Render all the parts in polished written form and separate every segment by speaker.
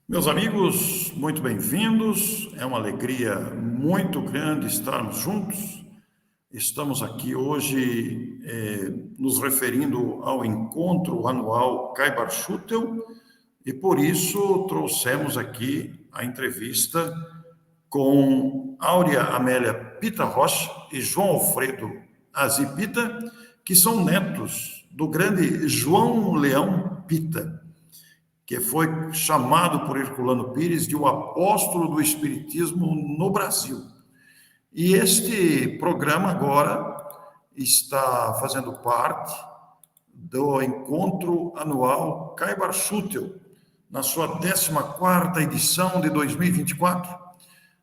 Speaker 1: Meus amigos, muito bem-vindos. É uma alegria muito grande estarmos juntos. Estamos aqui hoje nos referindo ao encontro anual Caibar Schutel e por isso trouxemos aqui a entrevista com Áurea Amélia Pita Rocha e João Alfredo Azi Pita, que são netos do grande João Leão Pita, que foi chamado por Herculano Pires de o apóstolo do Espiritismo no Brasil. E este programa agora está fazendo parte do encontro anual Caibar Schutel, na sua 14ª edição de 2024,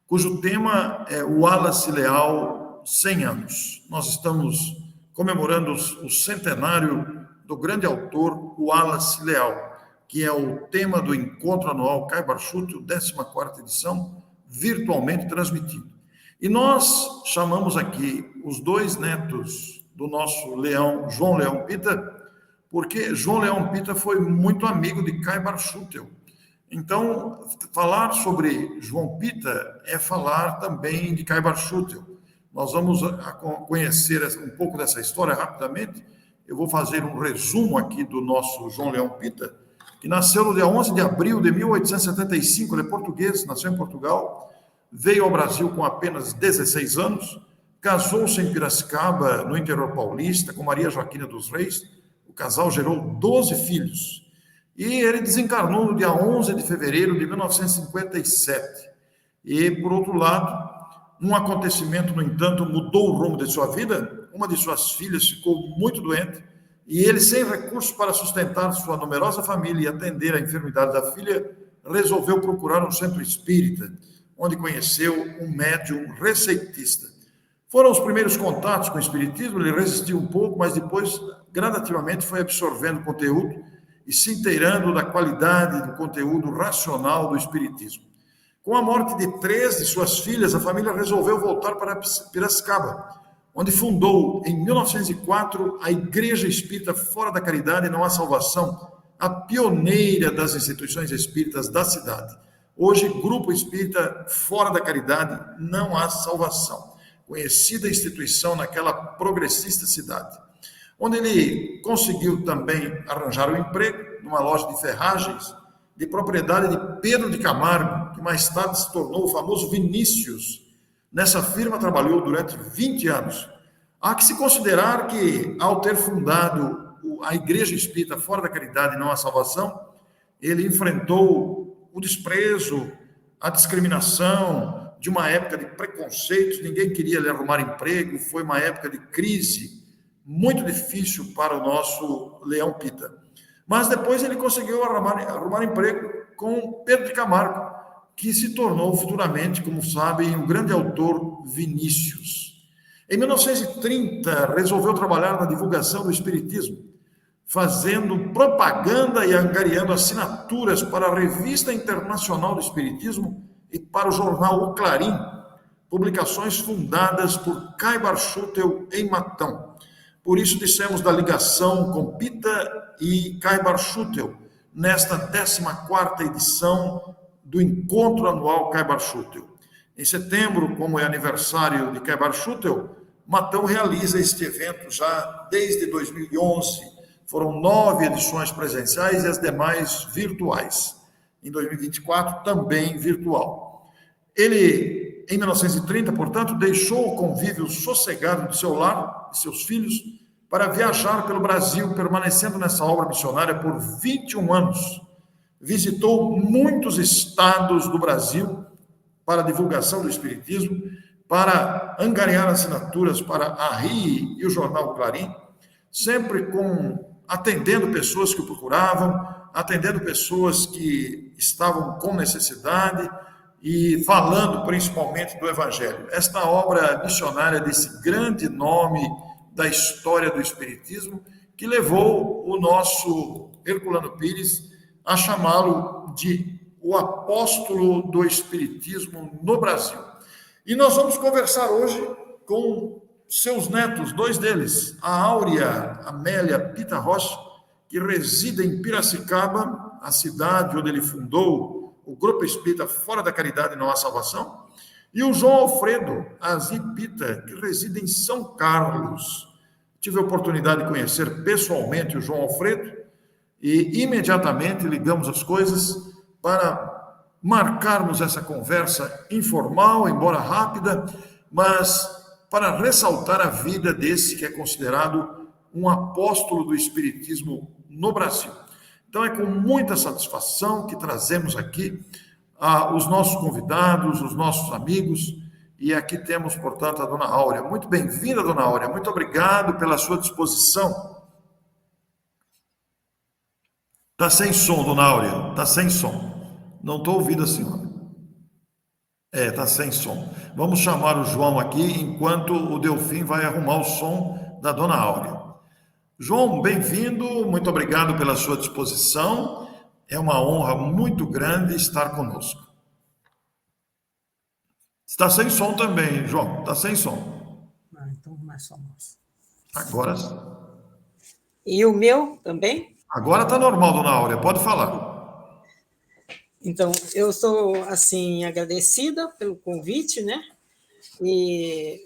Speaker 1: cujo tema é o Wallace Leal 100 anos. Nós estamos comemorando o centenário do grande autor Wallace Leal, que é o tema do encontro anual Caibar Schutel, 14ª edição, virtualmente transmitido. E nós chamamos aqui os dois netos do nosso Leão, João Leão Pita, porque João Leão Pita foi muito amigo de Caibar Schutel. Então, falar sobre João Pita é falar também de Caibar Schutel. Nós vamos conhecer um pouco dessa história rapidamente. Eu vou fazer um resumo aqui do nosso João Leão Pita, que nasceu no dia 11 de abril de 1875, ele é português, nasceu em Portugal, veio ao Brasil com apenas 16 anos, casou-se em Piracicaba, no interior paulista, com Maria Joaquina dos Reis. O casal gerou 12 filhos. E ele desencarnou no dia 11 de fevereiro de 1957. E, por outro lado, um acontecimento, no entanto, mudou o rumo de sua vida. Uma de suas filhas ficou muito doente, e ele, sem recursos para sustentar sua numerosa família e atender à enfermidade da filha, resolveu procurar um centro espírita, onde conheceu um médium receitista. Foram os primeiros contatos com o espiritismo, ele resistiu um pouco, mas depois, gradativamente, foi absorvendo o conteúdo e se inteirando da qualidade do conteúdo racional do espiritismo. Com a morte de 3 de suas filhas, a família resolveu voltar para Piracicaba, onde fundou, em 1904, a Igreja Espírita Fora da Caridade Não Há Salvação, a pioneira das instituições espíritas da cidade. Hoje, Grupo Espírita Fora da Caridade Não Há Salvação, conhecida instituição naquela progressista cidade, onde ele conseguiu também arranjar um emprego numa loja de ferragens de propriedade de Pedro de Camargo, que mais tarde se tornou o famoso Vinícius. Nessa firma trabalhou durante 20 anos. Há que se considerar que, ao ter fundado a Igreja Espírita Fora da Caridade Não Há Salvação, ele enfrentou o desprezo, a discriminação de uma época de preconceitos, ninguém queria lhe arrumar emprego, foi uma época de crise muito difícil para o nosso Leão Pita. Mas depois ele conseguiu arrumar emprego com Pedro de Camargo, que se tornou futuramente, como sabem, um grande autor, Vinícius. Em 1930, resolveu trabalhar na divulgação do espiritismo, fazendo propaganda e angariando assinaturas para a Revista Internacional do Espiritismo e para o jornal O Clarim, publicações fundadas por Caibar Schutel em Matão. Por isso dissemos da ligação com Pita e Caibar Schutel, nesta 14ª edição do encontro anual Caibar Schutel. Em setembro, como é aniversário de Caibar Schutel, Matão realiza este evento já desde 2011. Foram 9 edições presenciais e as demais virtuais. Em 2024, também virtual. Ele, em 1930, portanto, deixou o convívio sossegado de seu lar e seus filhos para viajar pelo Brasil, permanecendo nessa obra missionária por 21 anos. Visitou muitos estados do Brasil para a divulgação do espiritismo, para angariar assinaturas para a RI e o jornal Clarim, sempre atendendo pessoas que o procuravam, atendendo pessoas que estavam com necessidade e falando principalmente do Evangelho. Esta obra missionária desse grande nome da história do espiritismo, que levou o nosso Herculano Pires a chamá-lo de o apóstolo do Espiritismo no Brasil. E nós vamos conversar hoje com seus netos, dois deles, a Áurea Amélia Pita Rocha, que reside em Piracicaba, a cidade onde ele fundou o Grupo Espírita Fora da Caridade e Não Há Salvação, e o João Alfredo Azi Pita, que reside em São Carlos. Tive a oportunidade de conhecer pessoalmente o João Alfredo e imediatamente ligamos as coisas para marcarmos essa conversa informal, embora rápida, mas para ressaltar a vida desse que é considerado um apóstolo do Espiritismo no Brasil. Então é com muita satisfação que trazemos aqui os nossos convidados, os nossos amigos, e aqui temos, portanto, a dona Áurea. Muito bem-vinda, dona Áurea, muito obrigado pela sua disposição. Está sem som, dona Áurea, está sem som. Não estou ouvindo a senhora. Está sem som. Vamos chamar o João aqui, enquanto o Delfim vai arrumar o som da dona Áurea. João, bem-vindo, muito obrigado pela sua disposição. É uma honra muito grande estar conosco. Está sem som também, João, está sem som.
Speaker 2: Então não é só nós.
Speaker 1: Agora.
Speaker 2: E o meu também?
Speaker 1: Agora está normal, dona Áurea, pode falar.
Speaker 2: Então, eu estou, assim, agradecida pelo convite, né? E,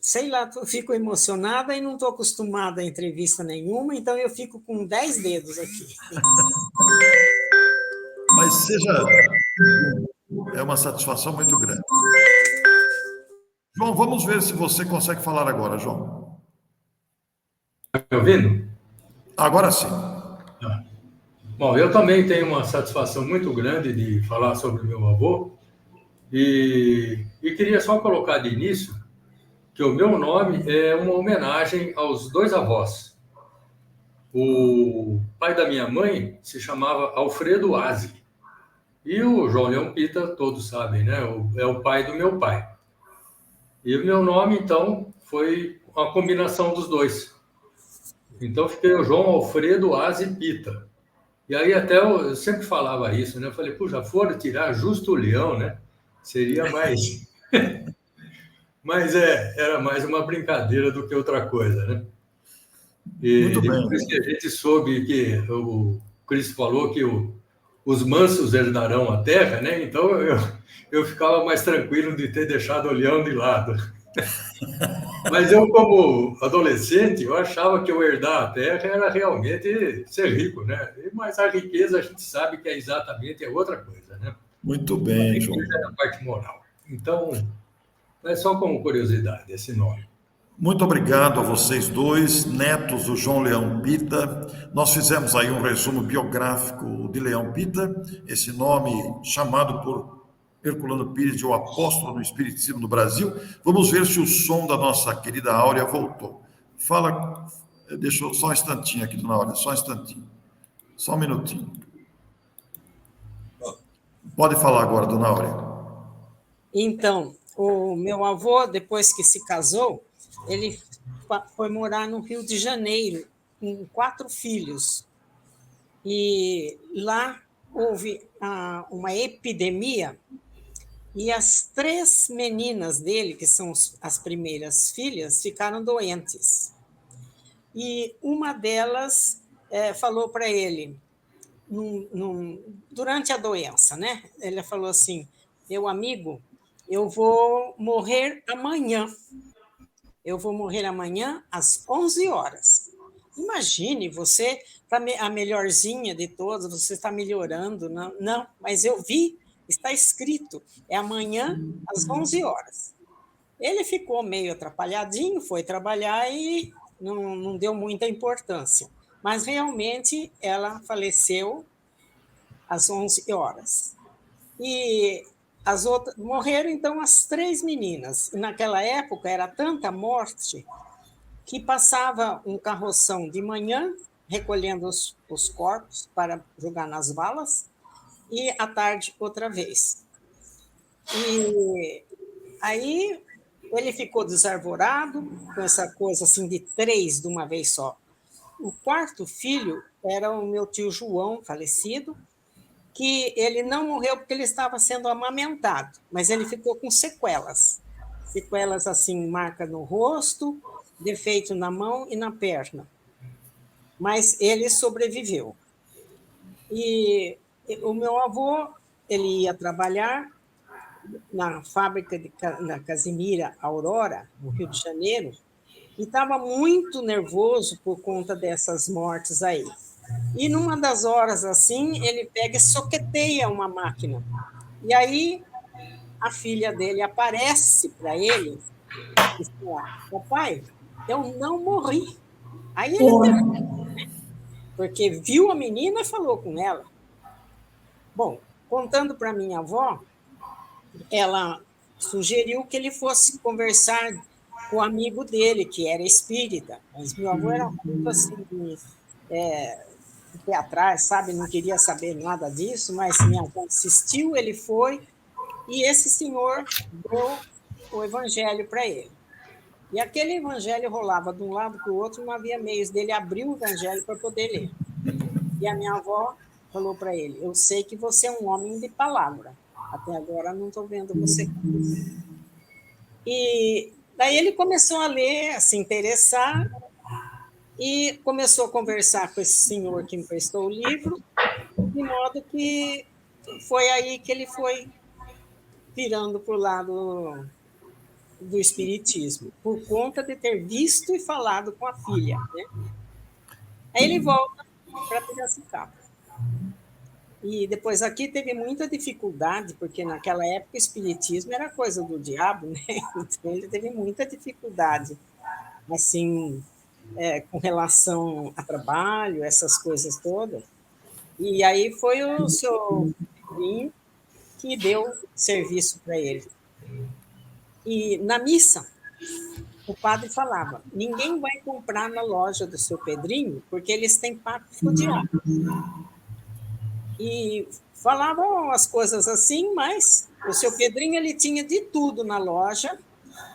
Speaker 2: sei lá, eu fico emocionada e não estou acostumada a entrevista nenhuma, então eu fico com 10 dedos aqui.
Speaker 1: Mas seja... É uma satisfação muito grande. João, vamos ver se você consegue falar agora, João.
Speaker 3: Está me ouvindo?
Speaker 1: Agora sim.
Speaker 3: Bom, eu também tenho uma satisfação muito grande de falar sobre meu avô e queria só colocar de início que o meu nome é uma homenagem aos dois avós. O pai da minha mãe se chamava Alfredo Aze e o João Leão Pita, todos sabem, né? É o pai do meu pai. E o meu nome, então, foi uma combinação dos dois. Então, fiquei o João Alfredo Aze Pita. E aí até eu sempre falava isso, né? Eu falei, puxa, foram tirar justo o leão, né? Seria mais... Mas era mais uma brincadeira do que outra coisa, né? E
Speaker 1: Muito bem.
Speaker 3: depois que a gente soube que o Cristo falou que os mansos herdarão a terra, né? Então eu ficava mais tranquilo de ter deixado o leão de lado. Mas eu, como adolescente, eu achava que o herdar a terra era realmente ser rico, né? Mas a riqueza a gente sabe que é exatamente outra coisa, né?
Speaker 1: Muito bem, João.
Speaker 3: A riqueza é a parte moral. Então, é só como curiosidade esse nome.
Speaker 1: Muito obrigado a vocês dois, netos do João Leão Pita. Nós fizemos aí um resumo biográfico de Leão Pita, esse nome chamado por Herculano Pires de o apóstolo do Espiritismo no Brasil. Vamos ver se o som da nossa querida Áurea voltou. Fala, deixa eu só um instantinho aqui, dona Áurea, só um instantinho. Só um minutinho. Pode falar agora, dona Áurea.
Speaker 2: Então, o meu avô, depois que se casou, ele foi morar no Rio de Janeiro, com 4 filhos. E lá houve uma epidemia, e as 3 meninas dele, que são as primeiras filhas, ficaram doentes. E uma delas falou para ele, durante a doença, né? Ela falou assim, meu amigo, eu vou morrer amanhã. Eu vou morrer amanhã às 11 horas. Imagine, você, a melhorzinha de todas, você está melhorando. Não, mas eu vi, está escrito, é amanhã às 11 horas. Ele ficou meio atrapalhadinho, foi trabalhar e não deu muita importância. Mas, realmente, ela faleceu às 11 horas. E as outras morreram, então, as 3 meninas. E naquela época era tanta morte que passava um carroção de manhã recolhendo os corpos para jogar nas valas e à tarde outra vez. E aí ele ficou desarvorado com essa coisa assim de 3 de uma vez só. o quarto filho era o meu tio João, falecido, que ele não morreu porque ele estava sendo amamentado, mas ele ficou com sequelas. Sequelas assim, marca no rosto, defeito na mão e na perna. Mas ele sobreviveu. E o meu avô, ele ia trabalhar na fábrica na Casimira Aurora, no Rio de Janeiro, e estava muito nervoso por conta dessas mortes aí. E numa das horas assim, ele pega e soqueteia uma máquina. E aí a filha dele aparece para ele e fala: papai, eu não morri. Aí ele pegou, porque viu a menina e falou com ela. Bom, contando para minha avó, ela sugeriu que ele fosse conversar com o amigo dele, que era espírita. Mas meu avô era muito assim, de pé atrás, sabe? Não queria saber nada disso, mas minha avó insistiu, ele foi, e esse senhor deu o evangelho para ele. E aquele evangelho rolava de um lado para o outro, não havia meios dele abrir o evangelho para poder ler. E a minha avó falou para ele: eu sei que você é um homem de palavra, até agora não estou vendo você. E daí ele começou a ler, a se interessar, e começou a conversar com esse senhor que emprestou o livro, de modo que foi aí que ele foi virando para o lado do espiritismo, por conta de ter visto e falado com a filha, né? Aí ele volta para Piracicaba. E depois aqui teve muita dificuldade, porque naquela época o espiritismo era coisa do diabo, né? Então ele teve muita dificuldade, assim, com relação a trabalho, essas coisas todas. E aí foi o seu Pedrinho que deu serviço para ele. E na missa, o padre falava: ninguém vai comprar na loja do seu Pedrinho, porque eles têm pacto com o diabo. E falavam as coisas assim, mas o seu Pedrinho ele tinha de tudo na loja,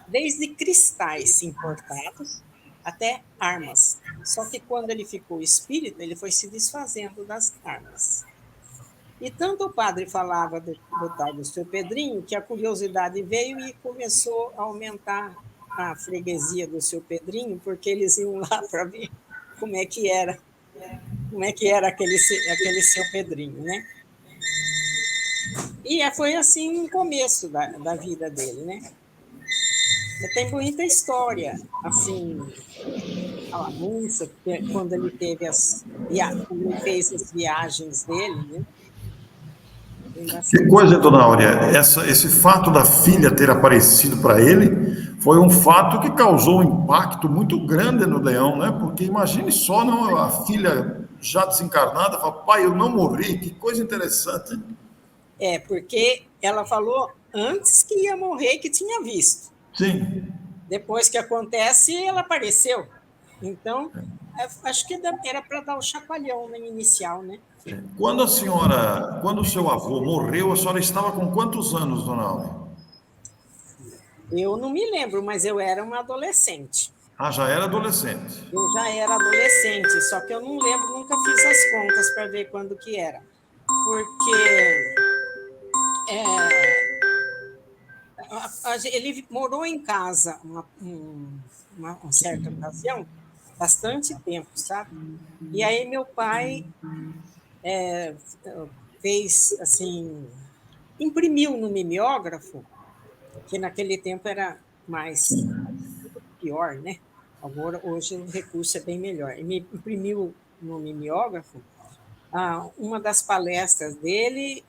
Speaker 2: desde cristais importados até armas. Só que quando ele ficou espírita, ele foi se desfazendo das armas. E tanto o padre falava do tal do seu Pedrinho, que a curiosidade veio e começou a aumentar a freguesia do seu Pedrinho, porque eles iam lá para ver como é que era aquele seu Pedrinho, né? E foi assim o começo da vida dele, né? Tem muita história, assim, a moça, quando ele quando ele fez as viagens dele, né?
Speaker 1: Que coisa, dona Áurea, esse fato da filha ter aparecido para ele foi um fato que causou um impacto muito grande no Leão, né? Porque imagine só, não, a filha já desencarnada, fala: pai, eu não morri, que coisa interessante.
Speaker 2: Porque ela falou antes que ia morrer, que tinha visto.
Speaker 1: Sim.
Speaker 2: Depois que acontece, ela apareceu. Então, acho que era para dar o chacoalhão no inicial, né?
Speaker 1: Quando o seu avô morreu, a senhora estava com quantos anos, dona Áurea?
Speaker 2: Eu não me lembro, mas eu era uma adolescente.
Speaker 1: Ah, já era adolescente.
Speaker 2: Eu já era adolescente, só que eu não lembro, nunca fiz as contas para ver quando que era. Porque ele morou em casa uma certa ocasião, bastante tempo, sabe? E aí meu pai fez assim, imprimiu no mimeógrafo, que naquele tempo era mais pior, né? Agora, hoje o recurso é bem melhor. E me imprimiu no mimeógrafo uma das palestras dele,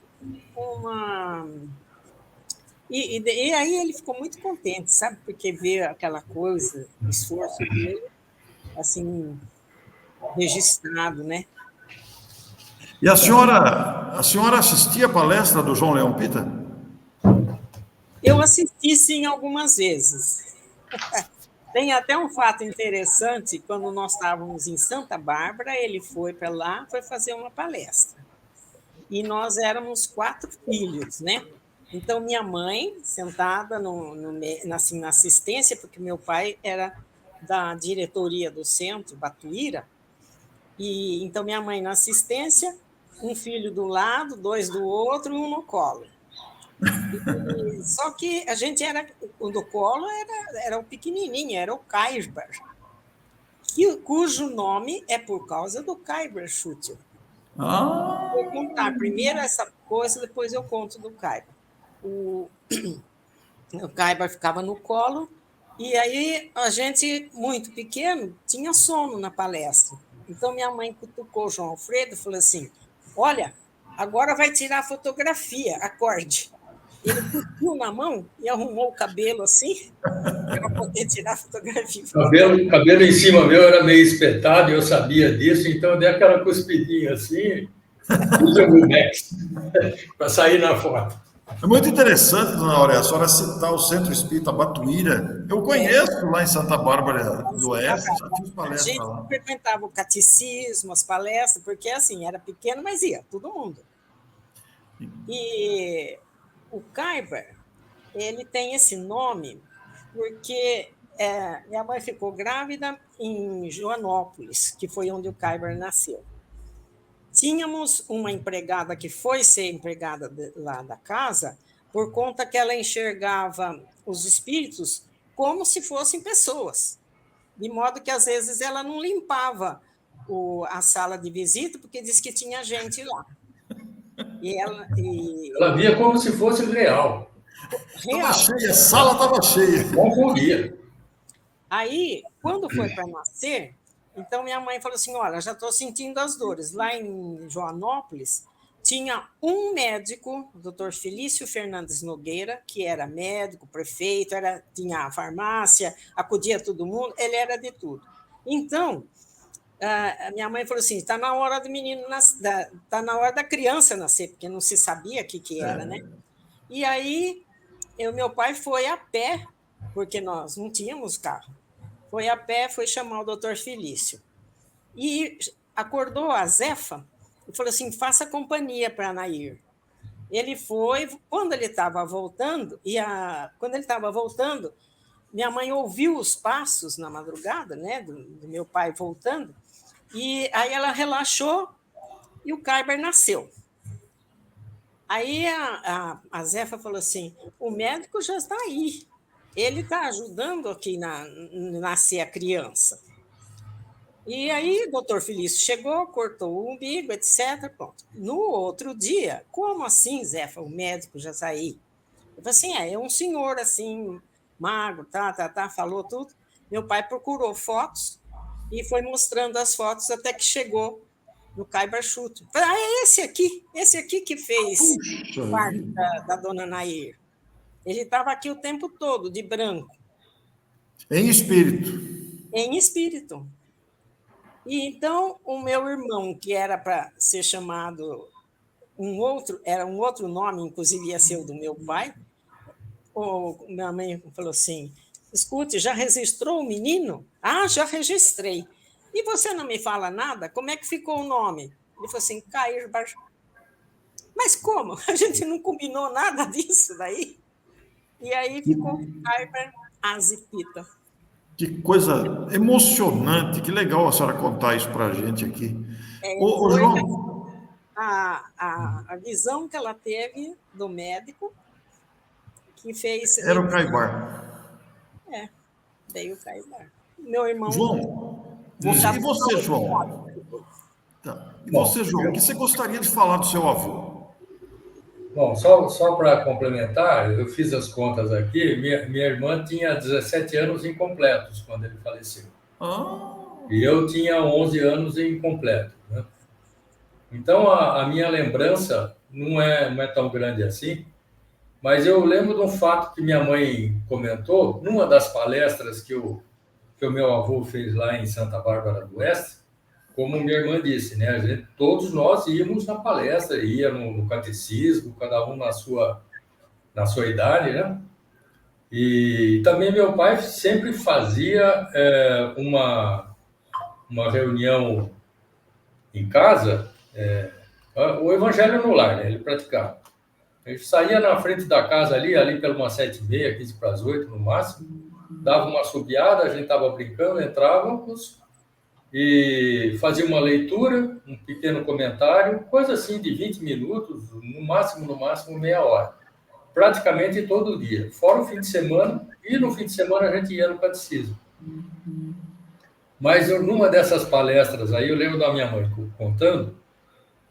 Speaker 2: E aí ele ficou muito contente, sabe? Porque vê aquela coisa, o esforço dele, assim, registrado, né?
Speaker 1: E a senhora assistia a palestra do João Leão Pita?
Speaker 2: Eu assisti, sim, algumas vezes. Tem até um fato interessante, quando nós estávamos em Santa Bárbara, ele foi para lá, foi fazer uma palestra. E nós éramos 4 filhos, né? Então, minha mãe, sentada assim, na assistência, porque meu pai era da diretoria do centro, Batuíra, E então minha mãe na assistência, um filho do lado, 2 do outro e um no colo. Só que a gente o do colo era o pequenininho, era o Kaiser, cujo nome é por causa do Kaiser-Schutel. Vou contar primeiro essa coisa, depois eu conto do Kaiser. O Kaiser ficava no colo, e aí a gente, muito pequeno, tinha sono na palestra. Então minha mãe cutucou o João Alfredo e falou assim: olha, agora vai tirar a fotografia, acorde. Ele cuspiu na mão e arrumou o cabelo assim, para poder tirar a fotografia.
Speaker 3: Cabelo em cima meu era meio espetado, eu sabia disso, então eu dei aquela cuspidinha assim, para sair na foto.
Speaker 1: É muito interessante, dona Aurélia, a senhora citar o Centro Espírita Batuíra. Eu conheço lá em Santa Bárbara do Oeste, já fiz palestra lá.
Speaker 2: A gente frequentava o catecismo, as palestras, porque assim, era pequeno, mas ia, todo mundo. E o Kaiser, ele tem esse nome porque minha mãe ficou grávida em Joanópolis, que foi onde o Kaiser nasceu. Tínhamos uma empregada que foi ser empregada lá da casa por conta que ela enxergava os espíritos como se fossem pessoas, de modo que, às vezes, ela não limpava a sala de visita porque disse que tinha gente lá.
Speaker 3: Ela via como se fosse real.
Speaker 1: Estava cheia, a sala estava cheia.
Speaker 3: Confundia.
Speaker 2: Aí, quando foi para nascer, então minha mãe falou assim: olha, já estou sentindo as dores. Lá em Joanópolis, tinha um médico, o doutor Felício Fernandes Nogueira, que era médico, prefeito, tinha a farmácia, acudia todo mundo, ele era de tudo. Então, a minha mãe falou assim: está na hora do menino está na hora da criança nascer, porque não se sabia o que era, né? E aí, meu pai foi a pé, porque nós não tínhamos carro. Foi a pé, foi chamar o doutor Felício. E acordou a Zefa e falou assim: faça companhia para a Nair. Ele foi, quando ele estava voltando, minha mãe ouviu os passos na madrugada, né, do meu pai voltando, e aí ela relaxou e o Kaiser nasceu. Aí a Zefa falou assim: o médico já está aí. Ele está ajudando aqui nascer a criança. E aí o doutor Felício chegou, cortou o umbigo, etc. Pronto. No outro dia, como assim, Zefa, o médico já está aí? Eu falei assim: é um senhor assim, magro, falou tudo. Meu pai procurou fotos e foi mostrando as fotos até que chegou no Kaiser-Schutel. Falei: é esse aqui que fez parte da dona Nair. Ele estava aqui o tempo todo, de branco.
Speaker 1: Em espírito.
Speaker 2: Em espírito. E então, o meu irmão, que era para ser chamado era um outro nome, inclusive ia ser o do meu pai, minha mãe falou assim: escute, já registrou o menino? Ah, já registrei. E você não me fala nada? Como é que ficou o nome? Ele falou assim: Kaiser. Mas como? A gente não combinou nada disso daí? E aí ficou Kaiser Azipita.
Speaker 1: Que coisa emocionante, que legal a senhora contar isso para a gente aqui. Ô, João.
Speaker 2: A visão que ela teve do médico que fez.
Speaker 1: Era o Kaiser.
Speaker 2: Veio o Kaiser. Meu irmão.
Speaker 1: João, e você, João? Tá. E você, João, o que você gostaria de falar do seu avô?
Speaker 3: Bom, só para complementar, eu fiz as contas aqui, minha irmã tinha 17 anos incompletos quando ele faleceu. E eu tinha 11 anos incompletos. Né? Então, a minha lembrança não é tão grande assim, mas eu lembro de um fato que minha mãe comentou, numa das palestras que o meu avô fez lá em Santa Bárbara do Oeste. Como minha irmã disse, né? Todos nós íamos na palestra, ia no catecismo, cada um na sua idade, né? E também meu pai sempre fazia uma reunião em casa, o evangelho no lar, né? Ele praticava. A gente saía na frente da casa ali pelo umas 7h30, 15 para as 8 no máximo, dava uma assobiada, a gente estava brincando, entrávamos. e fazia uma leitura, um pequeno comentário, coisa assim de 20 minutos, no máximo, meia hora. Praticamente todo dia, fora o fim de semana, e no fim de semana a gente ia no catecismo. Mas numa dessas palestras aí, eu lembro da minha mãe contando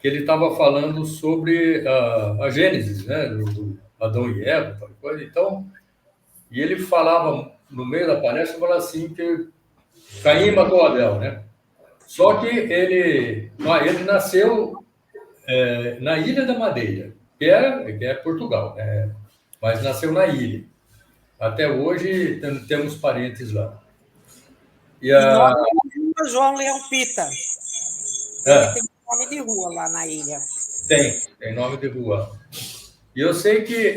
Speaker 3: que ele estava falando sobre a Gênesis, né, do Adão e Eva, tal coisa. Então, e ele falava, no meio da palestra, falava assim que Caim matou Abel, né? Só que ele nasceu na Ilha da Madeira, que é Portugal, né? Mas nasceu na ilha. Até hoje temos parentes lá.
Speaker 2: E nome de rua, João Leão Pita. Ele tem nome de rua lá na ilha.
Speaker 3: Tem nome de rua. E eu sei que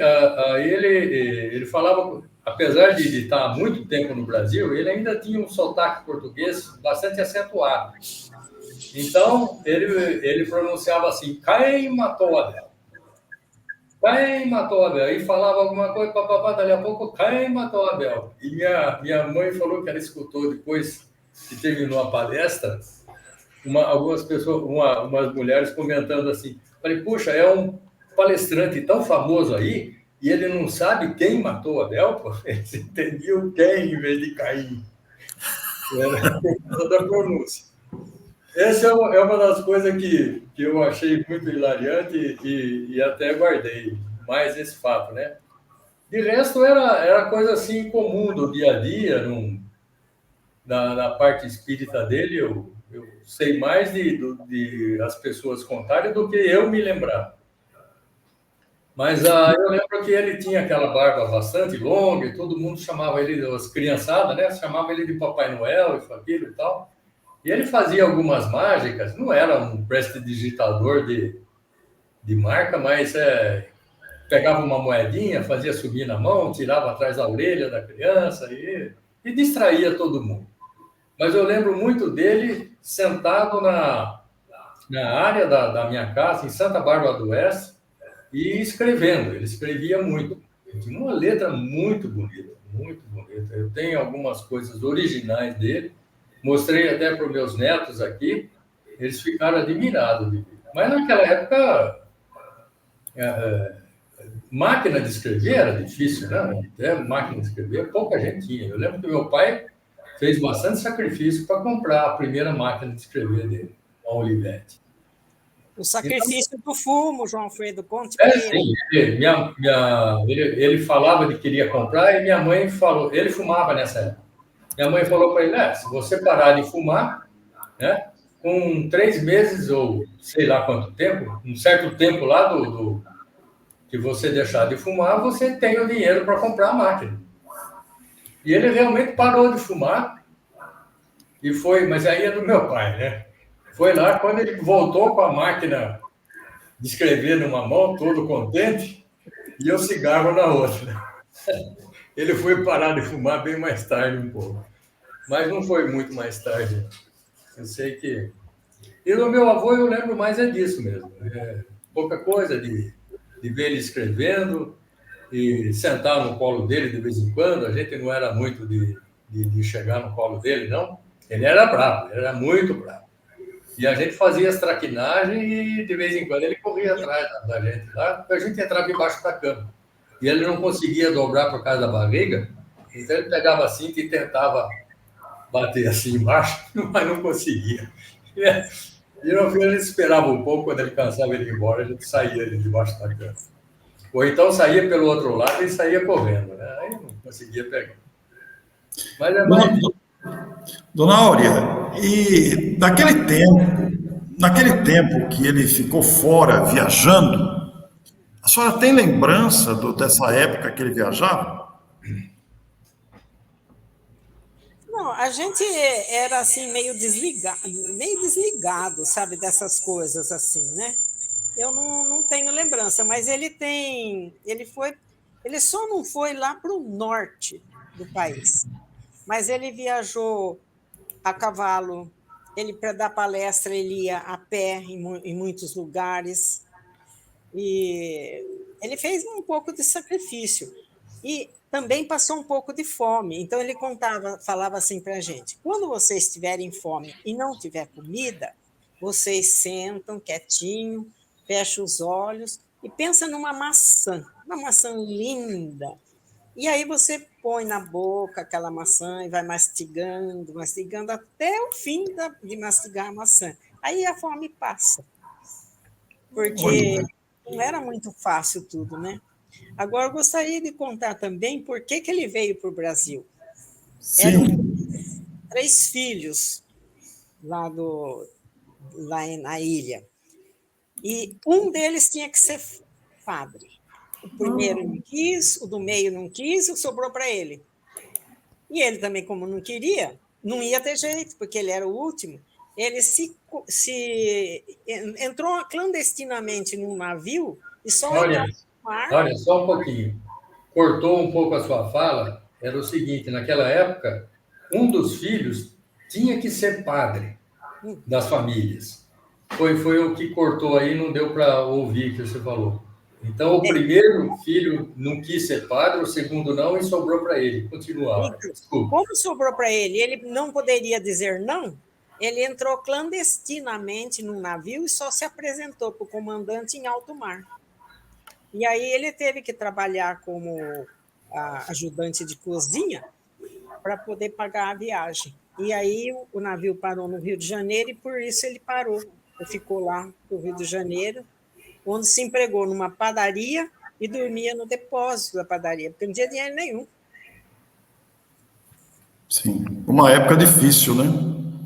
Speaker 3: ele falava, apesar de estar há muito tempo no Brasil, ele ainda tinha um sotaque português bastante acentuado. Então, ele pronunciava assim, Caim matou Abel. Caim matou Abel. E falava alguma coisa, papapá, dali a pouco, Caim matou Abel. E minha mãe falou que ela escutou depois que terminou a palestra, algumas pessoas, umas mulheres comentando assim, falei, puxa, é um palestrante tão famoso aí, e ele não sabe quem matou Abel, pô? Eles entendiam quem em vez de Caim. Era toda a pronúncia. Essa é uma das coisas que eu achei muito hilariante e até guardei mais esse fato, né? De resto, era coisa assim comum do dia a dia, na parte espírita dele, eu sei mais de as pessoas contarem do que eu me lembrar. Mas eu lembro que ele tinha aquela barba bastante longa e todo mundo chamava ele, as criançadas, né? Chamava ele de Papai Noel, isso, aquilo e tal. E ele fazia algumas mágicas, não era um prestidigitador de marca, mas pegava uma moedinha, fazia subir na mão, tirava atrás da orelha da criança e distraía todo mundo. Mas eu lembro muito dele sentado na área da minha casa, em Santa Bárbara do Oeste, e escrevendo. Ele escrevia muito. Ele tinha uma letra muito bonita, muito bonita. Eu tenho algumas coisas originais dele, mostrei até para os meus netos aqui, eles ficaram admirados. Mas naquela época, máquina de escrever era difícil, né? Até máquina de escrever, pouca gente tinha. Eu lembro que meu pai fez bastante sacrifício para comprar a primeira máquina de escrever dele, uma Olivetti.
Speaker 2: O sacrifício do fumo, João Alfredo, conte
Speaker 3: para ele. Sim, ele falava de que queria comprar e minha mãe falou, ele fumava nessa época. Minha mãe falou para ele, se você parar de fumar, né, com 3 meses ou sei lá quanto tempo, um certo tempo lá que você deixar de fumar, você tem o dinheiro para comprar a máquina. E ele realmente parou de fumar e foi, mas aí é do meu pai, né? Foi lá, quando ele voltou com a máquina de escrever numa mão, todo contente, e o cigarro na outra. Ele foi parar de fumar bem mais tarde um pouco. Mas não foi muito mais tarde. Eu sei que... E do meu avô eu lembro mais disso mesmo. Pouca coisa de ver ele escrevendo e sentar no colo dele de vez em quando. A gente não era muito de chegar no colo dele, não. Ele era bravo, ele era muito bravo. E a gente fazia as traquinagens e, de vez em quando, ele corria atrás da gente lá, a gente entrava embaixo da cama. E ele não conseguia dobrar por causa da barriga, então ele pegava a cinta e tentava bater assim embaixo, mas não conseguia. E no fim, ele esperava um pouco, quando ele cansava ele ir embora, a gente saía de debaixo da cama. Ou então saía pelo outro lado e saía correndo, né? Aí não conseguia pegar. Mas é mais...
Speaker 1: Dona Áurea, e naquele tempo que ele ficou fora viajando, a senhora tem lembrança dessa época que ele viajava?
Speaker 2: Não, a gente era assim meio desligado, sabe, dessas coisas assim, né? Eu não tenho lembrança, mas ele só não foi lá para o norte do país, mas ele viajou a cavalo, ele para dar palestra ele ia a pé em muitos lugares e ele fez um pouco de sacrifício. E também passou um pouco de fome. Então ele falava assim para a gente: quando vocês estiverem fome e não tiver comida, vocês sentam quietinho, fecham os olhos e pensa numa maçã, uma maçã linda. E aí você põe na boca aquela maçã e vai mastigando, mastigando até o fim de mastigar a maçã. Aí a fome passa, porque
Speaker 1: Olha,
Speaker 2: não era muito fácil tudo, né? Agora, eu gostaria de contar também por que ele veio para o Brasil. Eram
Speaker 1: sim.
Speaker 2: 3 filhos lá na ilha. E um deles tinha que ser padre. O primeiro não quis, o do meio não quis, e sobrou para ele. E ele também, como não queria, não ia ter jeito, porque ele era o último. Ele entrou clandestinamente num navio e só
Speaker 3: Olha,
Speaker 2: entrava no mar.
Speaker 3: olha, só um pouquinho. Cortou um pouco a sua fala. Era o seguinte, naquela época, um dos filhos tinha que ser padre das famílias. Foi o que cortou aí, não deu para ouvir o que você falou. Então, o primeiro filho não quis ser padre, o segundo não, e sobrou para ele. Continua. Desculpa.
Speaker 2: Como sobrou para ele, ele não poderia dizer não, ele entrou clandestinamente num navio e só se apresentou para o comandante em alto mar. E aí ele teve que trabalhar como ajudante de cozinha para poder pagar a viagem. E aí o navio parou no Rio de Janeiro e por isso ele parou. Ele ficou lá no Rio de Janeiro, onde se empregou numa padaria e dormia no depósito da padaria, porque não tinha dinheiro nenhum.
Speaker 1: Sim, uma época difícil, né?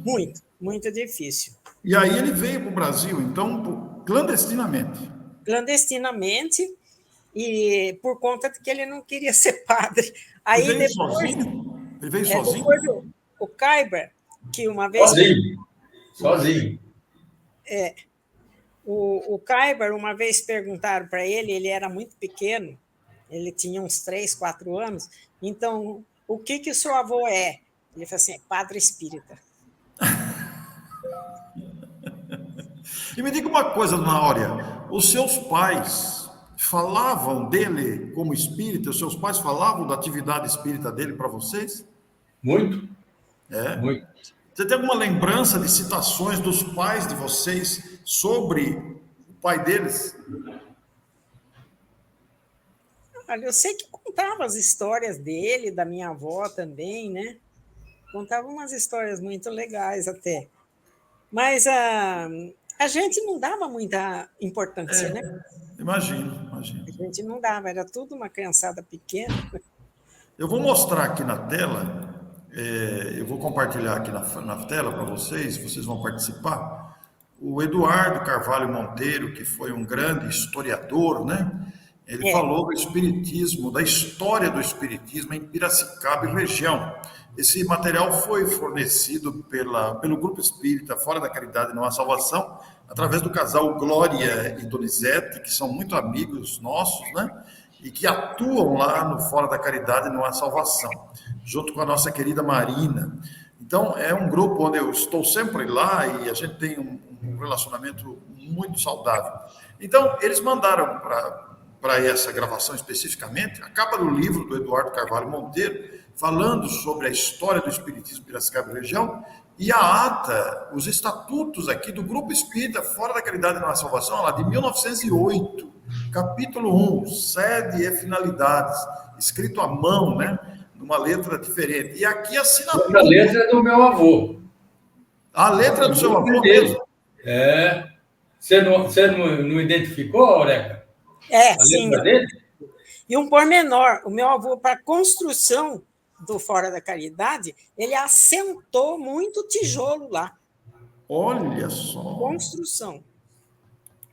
Speaker 2: Muito, muito difícil.
Speaker 1: E aí ele veio para o Brasil, então, clandestinamente.
Speaker 2: Clandestinamente, e por conta de que ele não queria ser padre.
Speaker 1: Ele
Speaker 2: Aí
Speaker 1: veio
Speaker 2: depois,
Speaker 1: sozinho? Ele veio sozinho?
Speaker 2: depois o Kuyper, que uma vez...
Speaker 3: Sozinho.
Speaker 2: O Kuyper, uma vez perguntaram para ele era muito pequeno, ele tinha uns 3, 4 anos, então, o que o seu avô é? Ele falou assim, é padre espírita.
Speaker 1: E me diga uma coisa, dona Áurea, os seus pais falavam dele como espírita? Os seus pais falavam da atividade espírita dele para vocês?
Speaker 3: Muito,
Speaker 1: É?
Speaker 3: muito.
Speaker 1: Você tem alguma lembrança de citações dos pais de vocês sobre o pai deles?
Speaker 2: Olha, eu sei que contava as histórias dele, da minha avó também, né? Contava umas histórias muito legais até. Mas a gente não dava muita importância, né?
Speaker 1: Imagino.
Speaker 2: A gente não dava, era tudo uma criançada pequena.
Speaker 1: Eu vou mostrar aqui na tela, eu vou compartilhar aqui na tela para vocês vão participar. O Eduardo Carvalho Monteiro, que foi um grande historiador, né? Ele falou do espiritismo, da história do espiritismo em Piracicaba e região. Esse material foi fornecido pelo Grupo Espírita Fora da Caridade Não Há Salvação, através do casal Glória e Donizete, que são muito amigos nossos, né? E que atuam lá no Fora da Caridade Não Há Salvação, junto com a nossa querida Marina. Então, é um grupo onde eu estou sempre lá e a gente tem um relacionamento muito saudável. Então, eles mandaram para essa gravação especificamente a capa do livro do Eduardo Carvalho Monteiro, falando sobre a história do Espiritismo Piracicaba e região, e a ata, os estatutos aqui do Grupo Espírita Fora da Caridade Não Há Salvação, lá de 1908, capítulo 1, sede e finalidades, escrito à mão, né? Numa letra diferente. E aqui a assinatura.
Speaker 3: A letra é do meu avô.
Speaker 1: A letra do seu avô mesmo?
Speaker 3: É. Você não identificou, Aureca? A
Speaker 2: Sim.
Speaker 3: letra dele?
Speaker 2: E um pormenor, o meu avô, para a construção do Fora da Caridade, ele assentou muito tijolo lá.
Speaker 1: Olha só.
Speaker 2: Construção.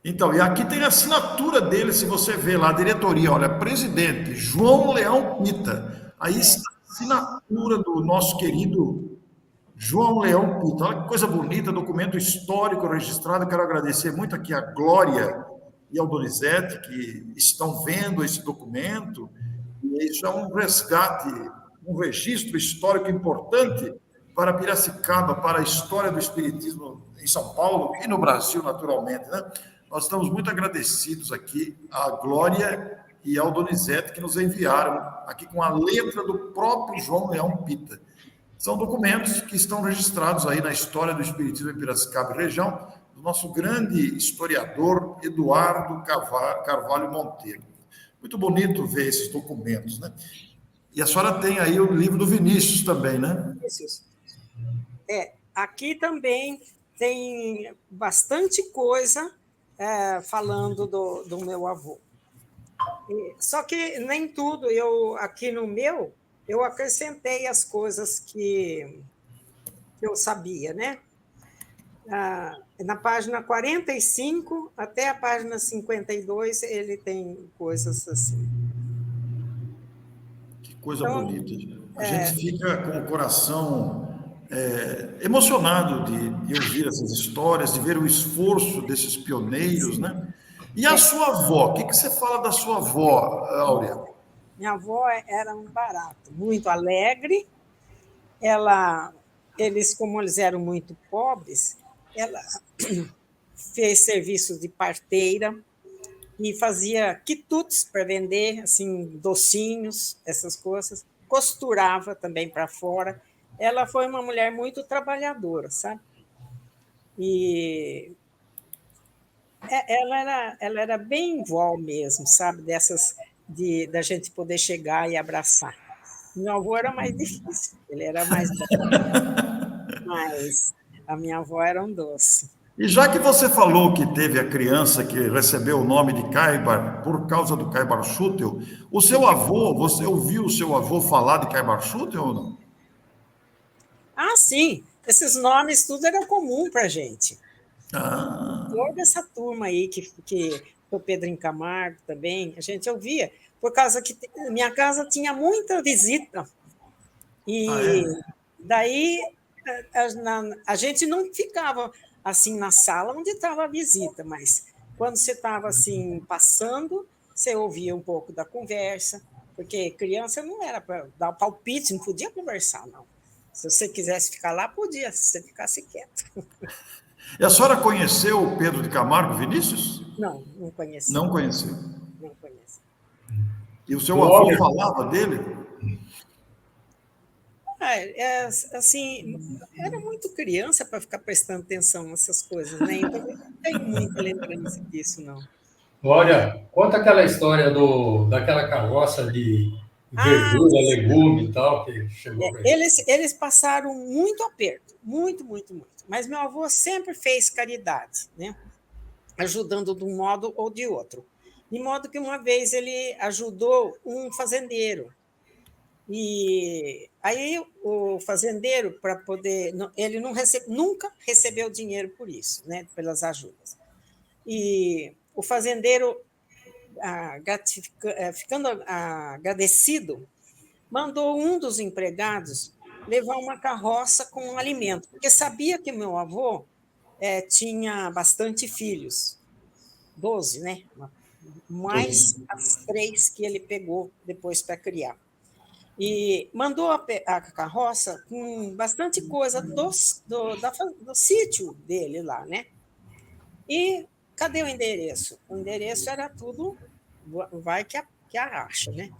Speaker 1: Então, e aqui tem a assinatura dele, se você ver lá, a diretoria, olha, presidente João Leão Pita. Aí está a assinatura do nosso querido João Leão Pita. Olha que coisa bonita, documento histórico registrado. Quero agradecer muito aqui a Glória e ao Donizete, que estão vendo esse documento. E isso é um resgate, um registro histórico importante para Piracicaba, para a história do espiritismo em São Paulo e no Brasil, naturalmente, né? Nós estamos muito agradecidos aqui à Glória e ao Donizete, que nos enviaram aqui com a letra do próprio João Leão Pita. São documentos que estão registrados aí na história do Espiritismo em Piracicaba e região, do nosso grande historiador Eduardo Carvalho Monteiro. Muito bonito ver esses documentos, né? E a senhora tem aí o livro do Vinícius também, né?
Speaker 2: Isso. Aqui também tem bastante coisa falando do meu avô. Só que nem tudo, aqui no meu, eu acrescentei as coisas que eu sabia, né? Na página 45 até a página 52, ele tem coisas assim.
Speaker 1: Que coisa bonita. A gente fica com o coração emocionado de ouvir essas histórias, de ver o esforço desses pioneiros, né? E a sua avó? O que você fala da sua avó, Áurea?
Speaker 2: Minha avó era um barato, muito alegre. Como eles eram muito pobres, ela fez serviço de parteira e fazia quitutes para vender, assim, docinhos, essas coisas. Costurava também para fora. Ela foi uma mulher muito trabalhadora, sabe? E ela era bem vó mesmo, sabe? Dessas da gente poder chegar e abraçar. Meu avô era mais difícil, ele era mais bom, mas a minha avó era um doce.
Speaker 1: E já que você falou que teve a criança que recebeu o nome de Caibar por causa do Caibar Schutel, o seu avô, você ouviu o seu avô falar de Caibar Schutel ou não?
Speaker 2: Sim, esses nomes tudo era comum para a gente.
Speaker 1: Ah.
Speaker 2: Toda essa turma aí, que o Pedrinho Camargo também, a gente ouvia, por causa que minha casa tinha muita visita. E daí a gente não ficava assim na sala onde estava a visita, mas quando você estava assim passando, você ouvia um pouco da conversa, porque criança não era para dar palpite, não podia conversar, não. Se você quisesse ficar lá, podia, se você ficasse quieto.
Speaker 1: E a senhora conheceu o Pedro de Camargo Vinícius?
Speaker 2: Não conheci.
Speaker 1: Não conheceu.
Speaker 2: Não conheci.
Speaker 1: E o seu avô falava dele?
Speaker 2: Assim, era muito criança para ficar prestando atenção nessas coisas, né? Então, eu não tenho muita lembrança disso, não.
Speaker 3: Olha, conta aquela história daquela carroça de verdura, legume e tal, que chegou para
Speaker 2: eles passaram muito aperto, muito, muito, muito. Mas meu avô sempre fez caridade, né? Ajudando de um modo ou de outro. De modo que uma vez ele ajudou um fazendeiro. E aí o fazendeiro, para poder... Ele nunca recebeu dinheiro por isso, né? Pelas ajudas. E o fazendeiro, ficando agradecido, mandou um dos empregados levar uma carroça com alimento, porque sabia que meu avô tinha bastante filhos, 12, né? Mais as 3 que ele pegou depois para criar. E mandou a carroça com bastante coisa do sítio dele lá, né? E cadê o endereço? O endereço era tudo, vai que acha, né?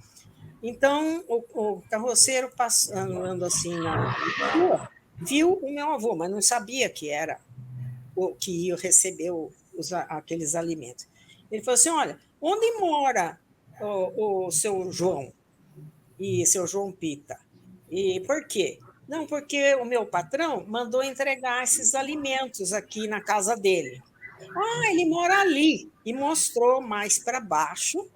Speaker 2: Então, o carroceiro passando assim na rua, viu o meu avô, mas não sabia que era o que ia receber aqueles alimentos. Ele falou assim, olha, onde mora o seu João? E seu João Pita. E por quê? Não, porque o meu patrão mandou entregar esses alimentos aqui na casa dele. Ele mora ali. E mostrou mais para baixo,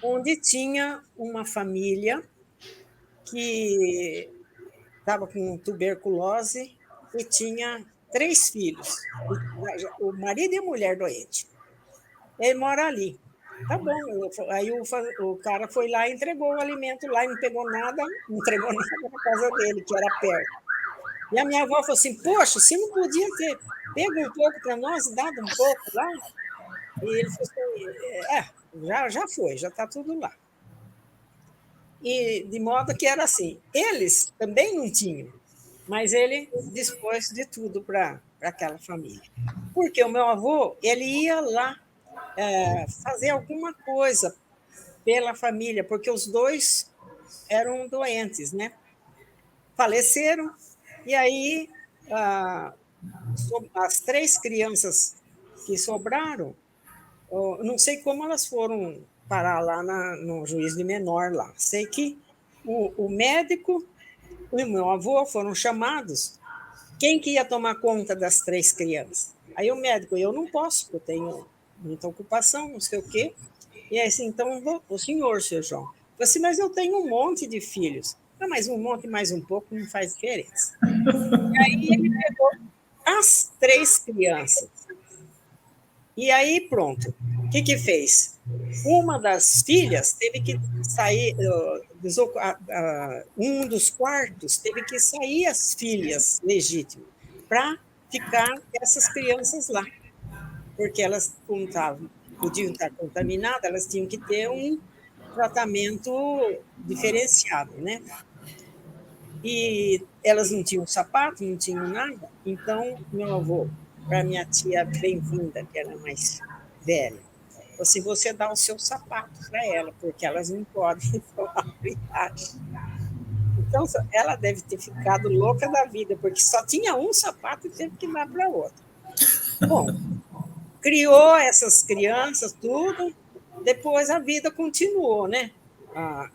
Speaker 2: onde tinha uma família que estava com tuberculose e tinha 3 filhos, o marido e a mulher doente. Ele mora ali. Tá bom. Aí o cara foi lá e entregou o alimento lá e não pegou nada, não entregou nada na casa dele, que era perto. E a minha avó falou assim, poxa, você não podia ter pego um pouco para nós e dado um pouco lá? E ele falou assim, já foi, já está tudo lá. E de modo que era assim, eles também não tinham, mas ele dispôs de tudo para aquela família. Porque o meu avô, ele ia lá fazer alguma coisa pela família, porque os dois eram doentes, né? Faleceram, e aí as 3 crianças que sobraram, não sei como elas foram parar lá no juiz de menor lá. Sei que o médico e o meu avô foram chamados. Quem que ia tomar conta das 3 crianças? Aí o médico, eu não posso, eu tenho muita ocupação, não sei o quê. E aí, assim, então, o senhor, seu João. Eu falei assim, mas eu tenho um monte de filhos. Não, mas um monte mais um pouco não faz diferença. E aí ele pegou as 3 crianças. E aí, pronto. O que fez? Uma das filhas teve que sair, um dos quartos teve que sair as filhas legítimas para ficar essas crianças lá. Porque elas, como podiam estar contaminadas, elas tinham que ter um tratamento diferenciado, né? E elas não tinham sapato, não tinham nada. Então, meu avô, para minha tia bem-vinda, que era mais velha, falou assim, você dá os seus sapatos para ela, porque elas não podem tomar viagem. Então, ela deve ter ficado louca da vida, porque só tinha um sapato e teve que dar para outra. Bom, criou essas crianças, tudo, depois a vida continuou, né?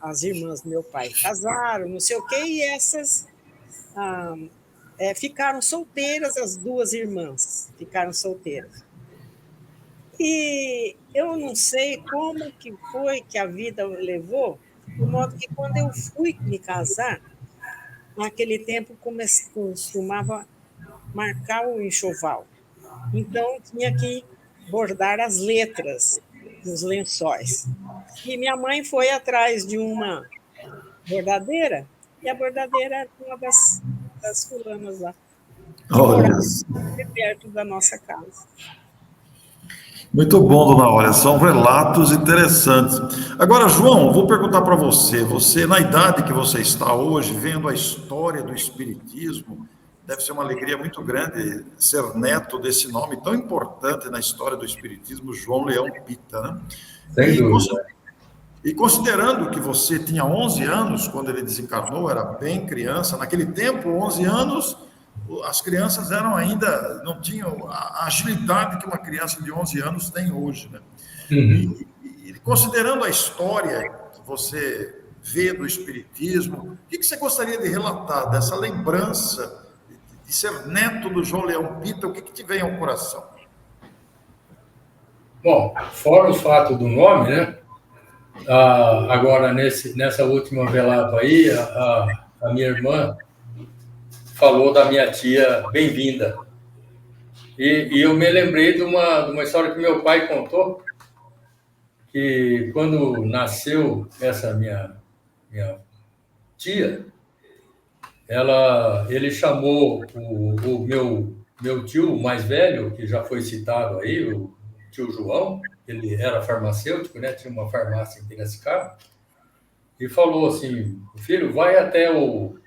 Speaker 2: As irmãs do meu pai casaram, não sei o quê, e essas ficaram solteiras, as 2 irmãs ficaram solteiras. E eu não sei como que foi que a vida levou, de modo que quando eu fui me casar, naquele tempo costumava marcar o enxoval. Então, tinha que bordar as letras dos lençóis. E minha mãe foi atrás de uma bordadeira, e a bordadeira era uma das fulanas lá, que morava perto da nossa casa.
Speaker 1: Muito bom, dona Aurélia, são relatos interessantes. Agora, João, vou perguntar para você, na idade que você está hoje, vendo a história do Espiritismo, deve ser uma alegria muito grande ser neto desse nome tão importante na história do Espiritismo, João Leão Pita, né?
Speaker 3: Sem dúvida.
Speaker 1: E considerando que você tinha 11 anos quando ele desencarnou, era bem criança, naquele tempo, 11 anos, as crianças ainda não tinham a agilidade que uma criança de 11 anos tem hoje, né?
Speaker 3: Uhum.
Speaker 1: E considerando a história que você vê do Espiritismo, o que você gostaria de relatar dessa lembrança de ser neto do João Leão Pita? O que te vem ao coração?
Speaker 3: Bom, fora o fato do nome, né? Agora, nessa última velada aí, a minha irmã falou da minha tia bem-vinda. E eu me lembrei de uma história que meu pai contou, que quando nasceu essa minha tia, ele chamou o meu tio mais velho, que já foi citado aí, o tio João, ele era farmacêutico, né? Tinha uma farmácia em Piracicaba, e falou assim, filho, vai até eu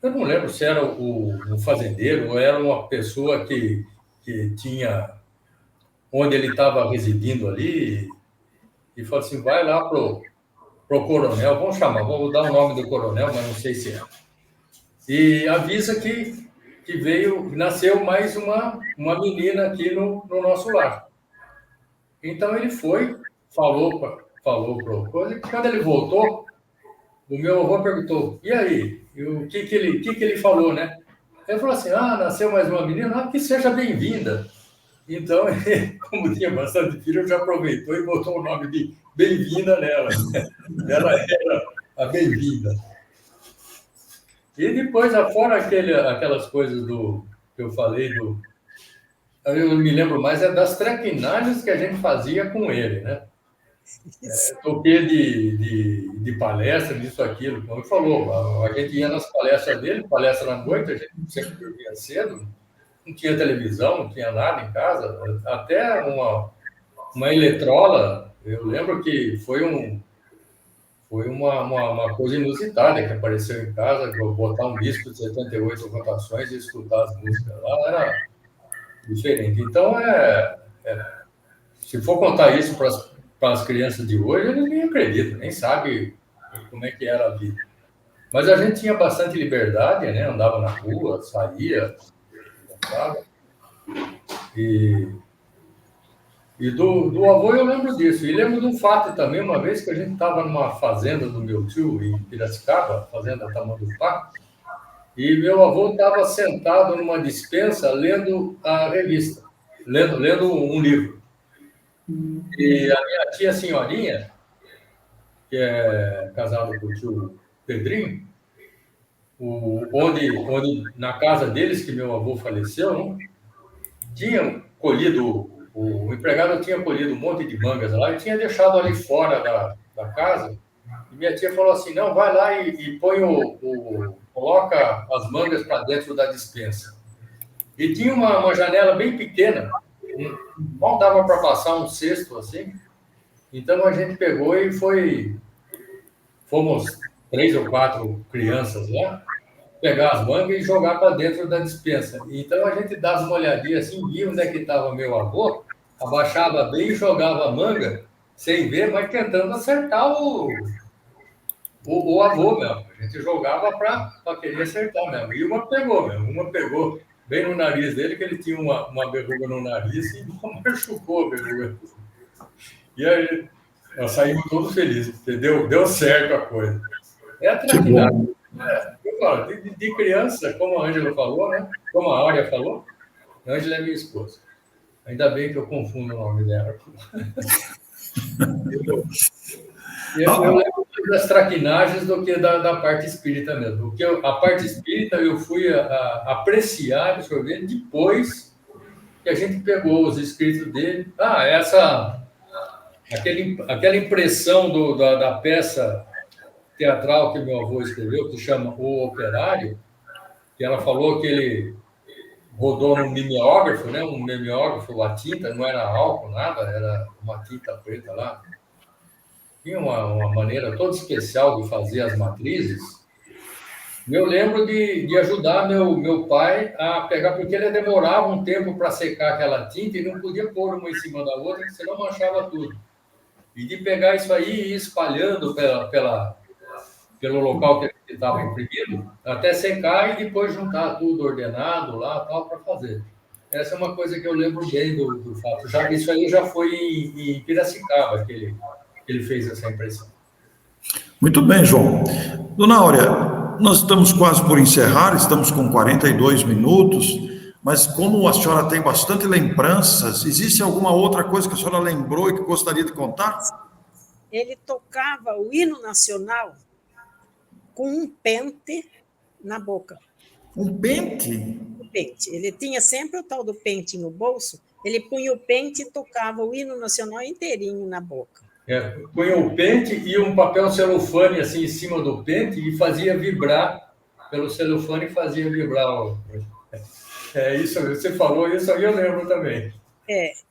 Speaker 3: não lembro se era o fazendeiro ou era uma pessoa que tinha, onde ele estava residindo ali, e falou assim, vai lá pro coronel, vamos dar o nome do coronel, mas não sei se é. E avisa que nasceu mais uma menina aqui no nosso lar. Então ele foi, falou pro coisa, e quando ele voltou, o meu avô perguntou, e aí? E o que ele falou, né? Ele falou assim, nasceu mais uma menina, que seja bem-vinda. Então, como tinha bastante filho, já aproveitou e botou o nome de bem-vinda nela. Ela era a bem-vinda. E depois, fora aquelas coisas que eu falei, eu me lembro mais das traquinagens que a gente fazia com ele, né? Toquei de palestra, disso, aquilo, como ele falou, a gente ia nas palestras dele, palestra à noite, a gente sempre dormia cedo, não tinha televisão, não tinha nada em casa, até uma eletrola, eu lembro que foi uma coisa inusitada que apareceu em casa, botar um disco de 78 rotações e escutar as músicas lá, era diferente. Então, se for contar isso para para as crianças de hoje, eles nem acreditam, nem sabem como é que era a vida. Mas a gente tinha bastante liberdade, né? Andava na rua, saía, andava. E do avô eu lembro disso. E lembro de um fato também, uma vez que a gente estava numa fazenda do meu tio, em Piracicaba, fazenda Tamandupá, e meu avô estava sentado numa despensa lendo a revista, lendo um livro. E a minha tia Senhorinha, que é casada com o tio Pedrinho, onde na casa deles, que meu avô faleceu, né, tinha colhido, o empregado tinha colhido um monte de mangas lá e tinha deixado ali fora da casa. E minha tia falou assim, não, vai lá e põe coloca as mangas para dentro da despensa. E tinha uma janela bem pequena, mal dava para passar um cesto assim. Então a gente pegou e fomos 3 ou 4 crianças lá, pegar as mangas e jogar para dentro da despensa. Então a gente dava uma olhadinha assim, via onde é que estava meu avô, abaixava bem e jogava a manga, sem ver, mas tentando acertar o avô mesmo. A gente jogava para querer acertar mesmo. E uma pegou bem no nariz dele, que ele tinha uma verruga no nariz e machucou a verruga. E aí nós saímos todos felizes, porque deu certo a coisa. É a traquinagem. De criança, como a Ângela falou, né? Como a Áurea falou, a Ângela é minha esposa. Ainda bem que eu confundo o nome dela. Eu lembro das traquinagens do que da parte espírita mesmo. Porque a parte espírita eu fui apreciar, absorver depois que a gente pegou os escritos dele. Aquela impressão da peça teatral que meu avô escreveu, que chama O Operário, que ela falou que ele rodou num mimeógrafo, né? Um mimeógrafo, a tinta não era álcool, nada, era uma tinta preta lá. Tinha uma maneira toda especial de fazer as matrizes. Eu lembro de ajudar meu pai a pegar, porque ele demorava um tempo para secar aquela tinta e não podia pôr uma em cima da outra, senão manchava tudo. E de pegar isso aí e ir espalhando pelo local que ele estava imprimindo, até secar e depois juntar tudo ordenado lá, tal, para fazer. Essa é uma coisa que eu lembro bem do fato. Isso aí já foi em Piracicaba que ele fez essa impressão.
Speaker 1: Muito bem, João. Dona Áurea, nós estamos quase por encerrar, estamos com 42 minutos, mas como a senhora tem bastante lembranças, existe alguma outra coisa que a senhora lembrou e que gostaria de contar?
Speaker 2: Ele tocava o hino nacional com um pente na boca.
Speaker 1: Um pente?
Speaker 2: Um pente. Ele tinha sempre o tal do pente no bolso, ele punha o pente e tocava o hino nacional inteirinho na boca.
Speaker 3: Punha o pente e um papel celofane assim em cima do pente e fazia vibrar, pelo celofane fazia vibrar. Isso, você falou isso aí, eu lembro também.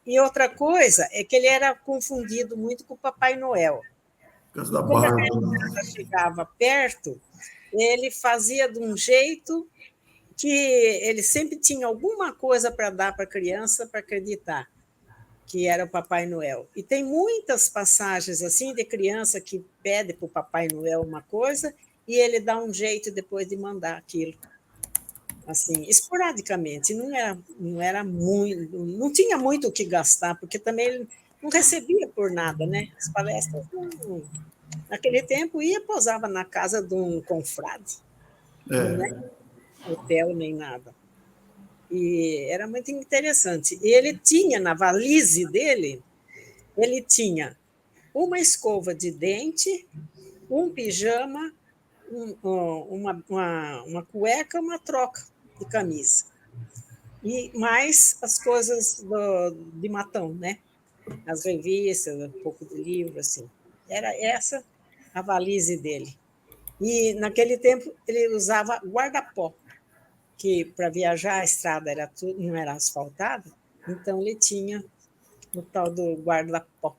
Speaker 2: E outra coisa é que ele era confundido muito com o Papai Noel.
Speaker 1: Por da
Speaker 2: Quando a criança chegava perto, ele fazia de um jeito que ele sempre tinha alguma coisa para dar para a criança para acreditar que era o Papai Noel. E tem muitas passagens assim de criança que pede para o Papai Noel uma coisa e ele dá um jeito depois de mandar aquilo. Assim, esporadicamente, não era muito, não tinha muito o que gastar, porque também ele não recebia por nada, né? As palestras, naquele tempo, posava na casa de um confrade, não é hotel nem nada. E era muito interessante. E ele tinha, na valise dele, ele tinha uma escova de dente, um pijama, uma cueca, uma troca de camisa. E mais as coisas de matão, né? As revistas, um pouco de livro, assim. Era essa a valise dele. E, naquele tempo, ele usava guarda-pó, que para viajar a estrada não era asfaltada, então ele tinha o tal do guarda-pó.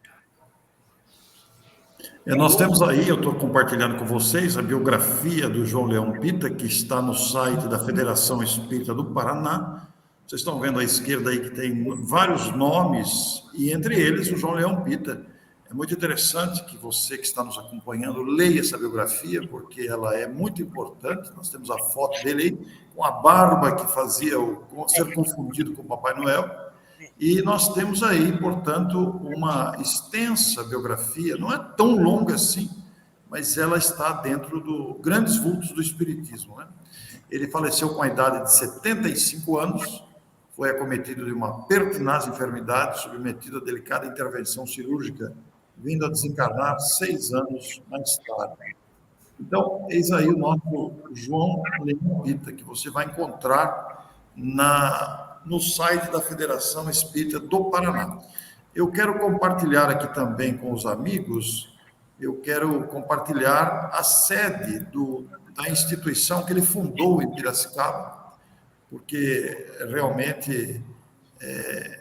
Speaker 1: Nós temos aí, eu estou compartilhando com vocês, a biografia do João Leão Pita, que está no site da Federação Espírita do Paraná. Vocês estão vendo à esquerda aí que tem vários nomes, e entre eles o João Leão Pita É muito interessante que você que está nos acompanhando leia essa biografia, porque ela é muito importante. Nós temos a foto dele aí, com a barba que fazia ser confundido com o Papai Noel. E nós temos aí, portanto, uma extensa biografia, não é tão longa assim, mas ela está dentro do grandes vultos do Espiritismo, né? Ele faleceu com a idade de 75 anos, foi acometido de uma pertinaz enfermidade, submetido a delicada intervenção cirúrgica, vindo a desencarnar 6 anos mais tarde. Então, eis aí o nosso João Leão Pita, que você vai encontrar no site da Federação Espírita do Paraná. Eu quero compartilhar aqui também com os amigos, eu quero compartilhar a sede da instituição que ele fundou em Piracicaba, porque realmente é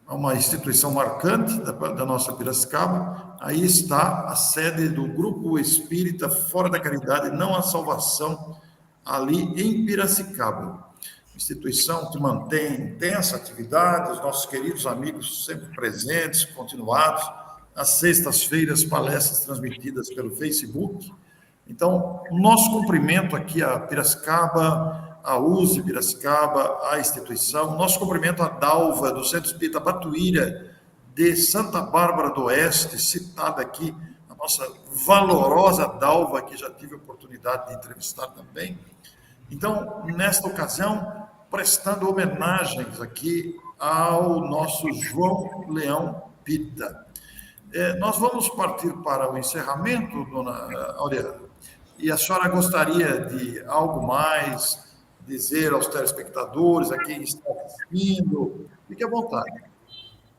Speaker 1: uma instituição marcante da nossa Piracicaba. Aí está a sede do Grupo Espírita Fora da Caridade, Não há Salvação, ali em Piracicaba. Instituição que mantém intensa atividade, os nossos queridos amigos sempre presentes, continuados, às sextas-feiras, palestras transmitidas pelo Facebook. Então, nosso cumprimento aqui a Piracicaba, a USE Piracicaba, a instituição, nosso cumprimento à Dalva, do Centro Espírita Batuíra, de Santa Bárbara do Oeste, citada aqui, a nossa valorosa Dalva, que já tive a oportunidade de entrevistar também. Então, nesta ocasião, prestando homenagens aqui ao nosso João Leão Pita. Nós vamos partir para o encerramento, dona Aurélia, e a senhora gostaria de algo mais dizer aos telespectadores, a quem está assistindo? Fique à vontade.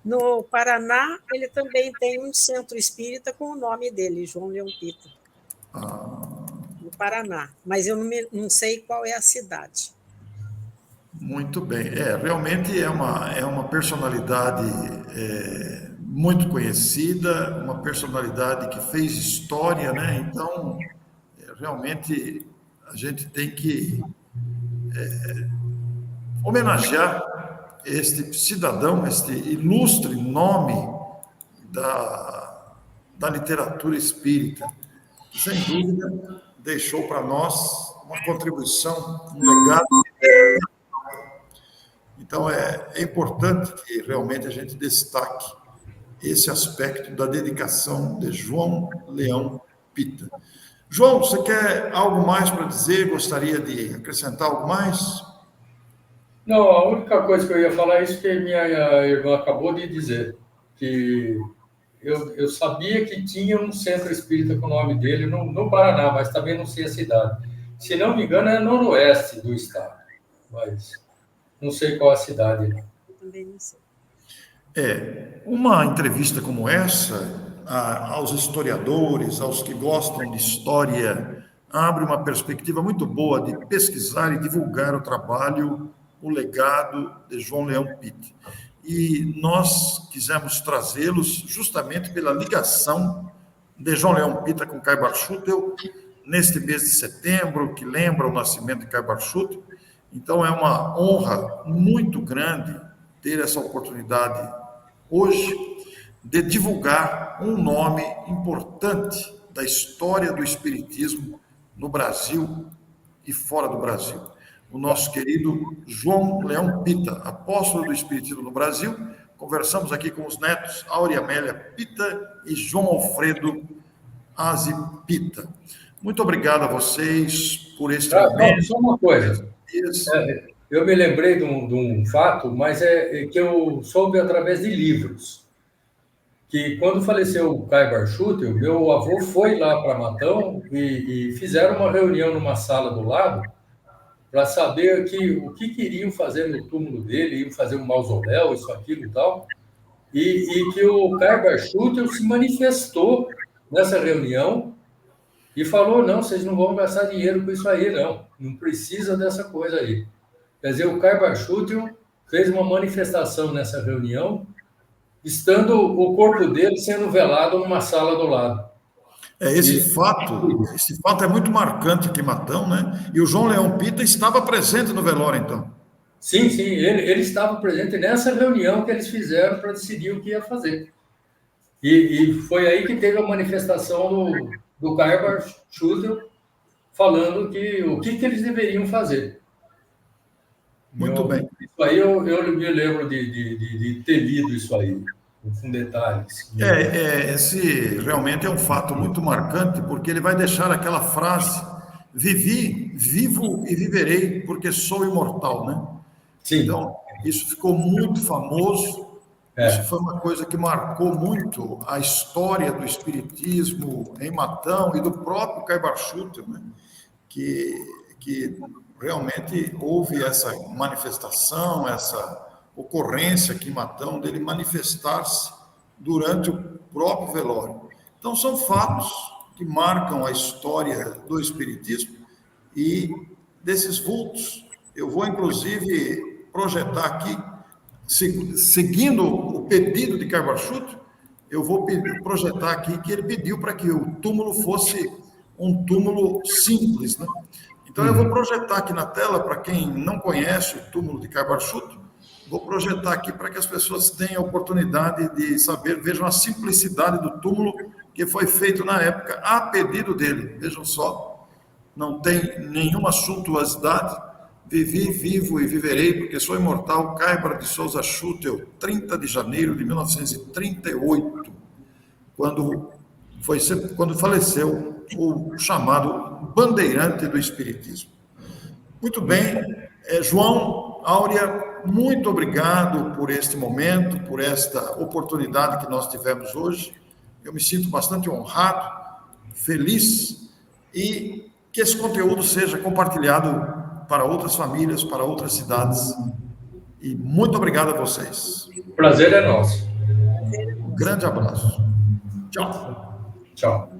Speaker 2: No Paraná, ele também tem um centro espírita com o nome dele, João Leão Pita. No Paraná, mas eu não sei qual é a cidade.
Speaker 1: Muito bem. Realmente é uma personalidade muito conhecida, uma personalidade que fez história, né? Então, realmente, a gente tem que homenagear este cidadão, este ilustre nome da literatura espírita, que, sem dúvida, deixou para nós uma contribuição, um legado. Então, é importante que realmente a gente destaque esse aspecto da dedicação de João Leão Pita. João, você quer algo mais para dizer? Gostaria de acrescentar algo mais?
Speaker 3: Não, a única coisa que eu ia falar é isso que minha irmã acabou de dizer, que eu sabia que tinha um centro espírita com o nome dele no Paraná, mas também não sei a cidade. Se não me engano, é noroeste do estado, mas não sei qual a cidade.
Speaker 2: Eu também não sei.
Speaker 1: Uma entrevista como essa, aos historiadores, aos que gostam de história, abre uma perspectiva muito boa de pesquisar e divulgar o trabalho, o legado de João Leão Pita. E nós quisemos trazê-los justamente pela ligação de João Leão Pita com Caio Barchuttel, neste mês de setembro, que lembra o nascimento de Caio Barchuttel. Então, é uma honra muito grande ter essa oportunidade hoje de divulgar um nome importante da história do espiritismo no Brasil e fora do Brasil. O nosso querido João Leão Pita, apóstolo do espiritismo no Brasil. Conversamos aqui com os netos Áurea Amélia Pita e João Alfredo Aze Pita. Muito obrigado a vocês por este momento.
Speaker 3: Só uma coisa. Eu me lembrei de um fato, mas que eu soube através de livros. Que quando faleceu o Caio Barchuttel, meu avô foi lá para Matão e fizeram uma reunião numa sala do lado para saber o que queriam fazer no túmulo dele, iam fazer um mausoléu, isso, aquilo e tal, e que o Caio Barchuttel se manifestou nessa reunião e falou, não, vocês não vão gastar dinheiro com isso aí, não precisa dessa coisa aí. Quer dizer, o Caio Barchuttel fez uma manifestação nessa reunião, estando o corpo dele sendo velado numa sala do lado.
Speaker 1: Esse fato é muito marcante aqui em Matão, né? E o João Leão Pita estava presente no velório, então.
Speaker 3: Sim, ele estava presente nessa reunião que eles fizeram para decidir o que ia fazer. E foi aí que teve a manifestação do Kaiser Schutel falando que o que eles deveriam fazer.
Speaker 1: Muito bem.
Speaker 3: Isso aí eu me lembro de ter lido isso aí, com detalhes.
Speaker 1: Esse realmente é um fato muito marcante, porque ele vai deixar aquela frase: vivi, vivo e viverei, porque sou imortal, né?
Speaker 3: Sim.
Speaker 1: Então, isso ficou muito famoso, isso foi uma coisa que marcou muito a história do espiritismo em Matão e do próprio Kaiser Schutel, né? Que realmente houve essa manifestação, essa ocorrência aqui em Matão, dele manifestar-se durante o próprio velório. Então, são fatos que marcam a história do espiritismo e desses vultos. Eu vou, inclusive, projetar aqui, seguindo o pedido de Kaiser Schutel, eu vou projetar aqui que ele pediu para que o túmulo fosse um túmulo simples, né? Então, eu vou projetar aqui na tela, para quem não conhece o túmulo de Kaiser Schutel, vou projetar aqui para que as pessoas tenham a oportunidade de saber, vejam a simplicidade do túmulo que foi feito na época a pedido dele. Vejam só, não tem nenhuma suntuosidade. Vivi, vivo e viverei, porque sou imortal. Kaiser de Souza Schutel, 30 de janeiro de 1938, quando faleceu o chamado bandeirante do espiritismo. Muito bem, João, Áurea, muito obrigado por este momento, por esta oportunidade que nós tivemos hoje. Eu me sinto bastante honrado, feliz, e que esse conteúdo seja compartilhado para outras famílias, para outras cidades. E muito obrigado a vocês.
Speaker 3: O prazer é nosso.
Speaker 1: Um grande abraço. Tchau.
Speaker 3: Tchau.